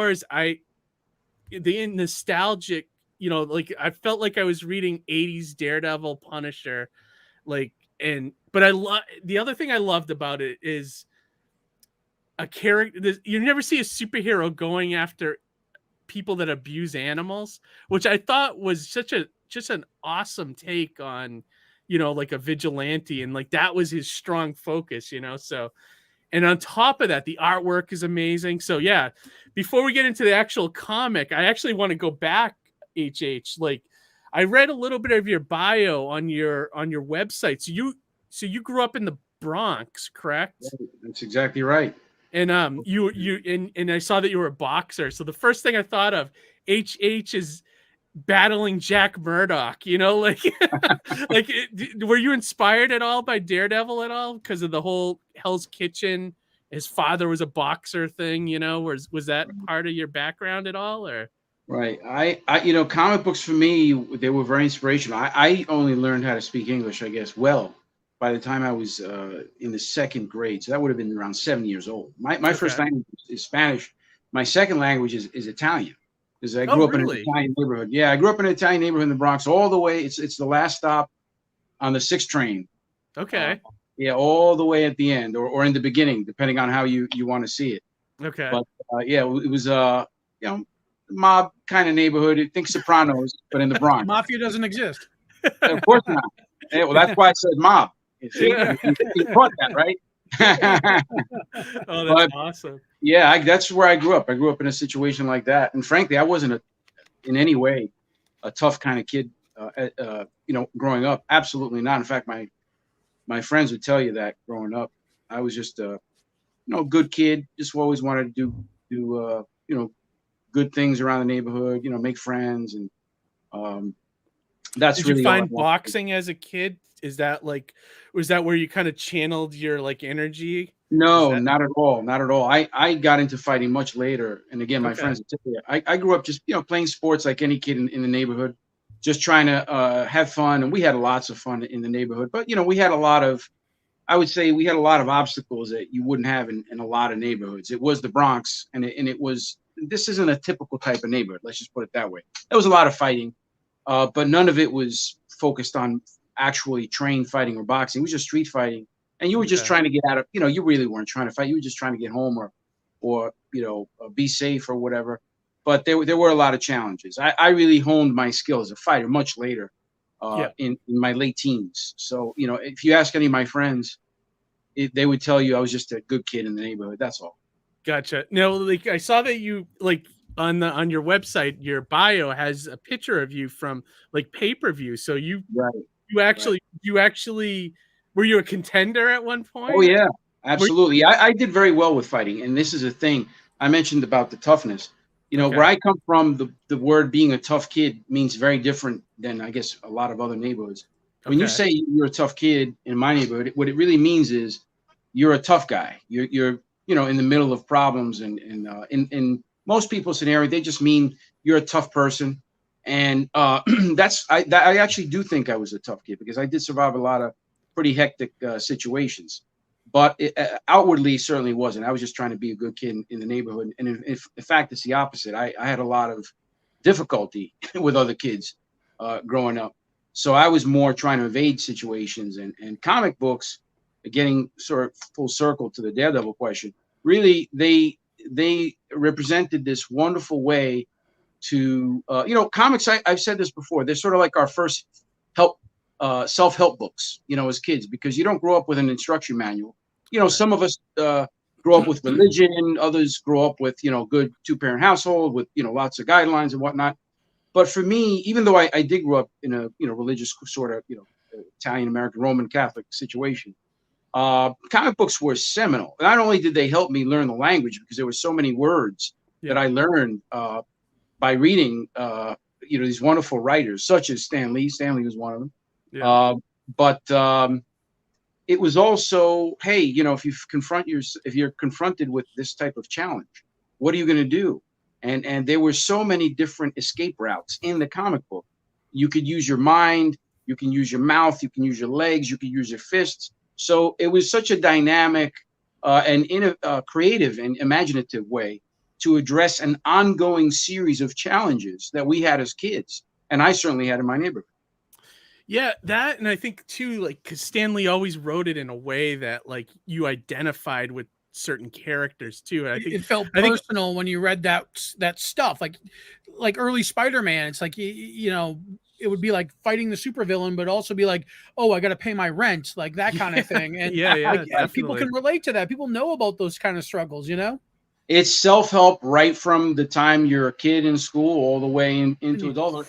yours, the nostalgic, you know, like I felt like I was reading 80s Daredevil, Punisher, like, but I love, the other thing I loved about it is a character, you never see a superhero going after people that abuse animals, which I thought was just an awesome take on, you know, like a vigilante, and like that was his strong focus, you know. So, and on top of that, the artwork is amazing. So yeah, before we get into the actual comic, I actually want to go back, HH. Like, I read a little bit of your bio on your website. So you grew up in the Bronx, correct? That's exactly right. And and I saw that you were a boxer. So the first thing I thought of, HH is battling Jack Murdoch, you know, like like were you inspired at all by Daredevil at all because of the whole Hell's Kitchen, his father was a boxer thing, you know? Was that part of your background at all, or? Right. You know, comic books for me, they were very inspirational. I only learned how to speak English, I guess, well, by the time I was in the second grade. So that would have been around 7 years old. My first language is Spanish. My second language is Italian, because I grew up in an Italian neighborhood. Yeah, I grew up in an Italian neighborhood in the Bronx all the way. It's the last stop on the 6 train. Okay. Yeah, all the way at the end, or in the beginning, depending on how you want to see it. Okay. But yeah, it was you know, mob kind of neighborhood. Think Sopranos, but in the Bronx. Mafia doesn't exist. Of course not. Yeah, well, that's why I said mob. See, you caught that, right? Oh, that's awesome. Yeah, that's where I grew up. I grew up in a situation like that, and frankly, I wasn't in any way a tough kind of kid. You know, growing up, absolutely not. In fact, my friends would tell you that growing up, I was just you know, good kid. Just always wanted to do you know, good things around the neighborhood. You know, make friends, and that's Did really. you find boxing as a kid? Is that like, was that where you kind of channeled your like energy? No, not at all. Not at all. I got into fighting much later. And again, my friends, I grew up just, you know, playing sports like any kid in the neighborhood, just trying to have fun. And we had lots of fun in the neighborhood. But, you know, we had a lot of, I would say we had a lot of obstacles that you wouldn't have in a lot of neighborhoods. It was the Bronx, and it was, this isn't a typical type of neighborhood. Let's just put it that way. There was a lot of fighting, but none of it was focused on actually trained fighting or boxing. It was just street fighting, and you were just trying to get out of, you know, you really weren't trying to fight. You were just trying to get home, or you know, be safe or whatever. But there were a lot of challenges. I really honed my skill as a fighter much later, in my late teens. So, you know, if you ask any of my friends, they would tell you I was just a good kid in the neighborhood. That's all. Gotcha. No, like I saw that you, like, on your website, your bio has a picture of you from like pay-per-view. So you actually were you a contender at one point? Oh yeah, absolutely. I did very well with fighting, and this is a thing I mentioned about the toughness. You know, where I come from, the word being a tough kid means very different than, I guess, a lot of other neighborhoods. When you say you're a tough kid in my neighborhood, what it really means is you're a tough guy. You're you know, in the middle of problems, and in most people's scenario, they just mean you're a tough person. And I actually do think I was a tough kid, because I did survive a lot of pretty hectic situations, but outwardly certainly wasn't. I was just trying to be a good kid in the neighborhood. And in fact, it's the opposite. I had a lot of difficulty with other kids growing up. So I was more trying to evade situations, and comic books, getting sort of full circle to the Daredevil question, really, they represented this wonderful way to, you know, comics, I've said this before, they're sort of like our first self-help books, you know, as kids, because you don't grow up with an instruction manual. You know, some of us grow up with religion, others grow up with, you know, good 2-parent household with, you know, lots of guidelines and whatnot. But for me, even though I did grow up in a, you know, religious sort of, you know, Italian American Roman Catholic situation, comic books were seminal. Not only did they help me learn the language, because there were so many words that I learned by reading, you know, these wonderful writers such as Stan Lee. Stan Lee was one of them. But it was also, hey, you know, if you're confronted with this type of challenge, what are you going to do? And there were so many different escape routes in the comic book. You could use your mind, you can use your mouth, you can use your legs, you can use your fists. So it was such a dynamic and creative and imaginative way to address an ongoing series of challenges that we had as kids. And I certainly had in my neighborhood. Yeah, that, and I think too, like, because Stan Lee always wrote it in a way that like you identified with certain characters too. And I think it felt personal when you read that stuff, like early Spider-Man. It's like you know, it would be like fighting the supervillain, but also be like, oh, I got to pay my rent, like that kind of thing. And like, people can relate to that. People know about those kind of struggles, you know. It's self-help right from the time you're a kid in school all the way into adulthood.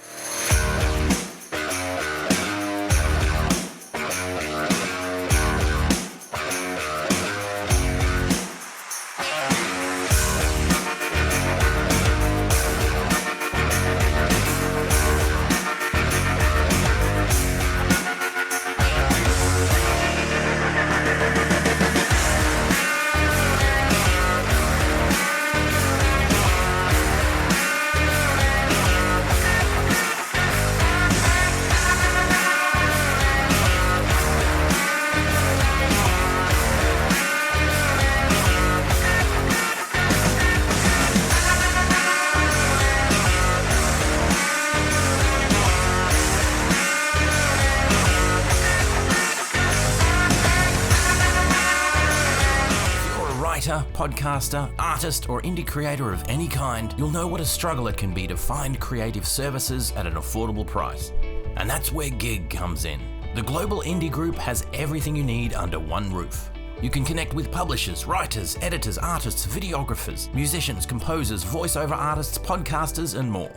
Podcaster, artist, or indie creator of any kind, you'll know what a struggle it can be to find creative services at an affordable price. And that's where Gig comes in. The global indie group has everything you need under one roof. You can connect with publishers, writers, editors, artists, videographers, musicians, composers, voiceover artists, podcasters, and more.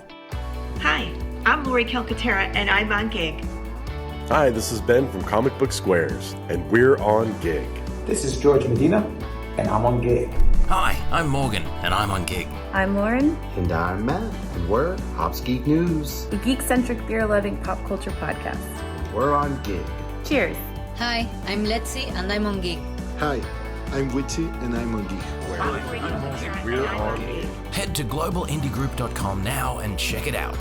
Hi, I'm Lori Calcaterra, and I'm on Gig. Hi, this is Ben from Comic Book Squares, and we're on Gig. This is George Medina, and I'm on Gig. Hi, I'm Morgan, and I'm on Gig. I'm Lauren. And I'm Matt, and we're Hops Geek News, a geek-centric, beer-loving pop culture podcast. We're on Gig. Cheers. Hi, I'm Letzi, and I'm on Gig. Hi, I'm Witty, and I'm on Gig. We're on Gig. Head to globalindiegroup.com now and check it out.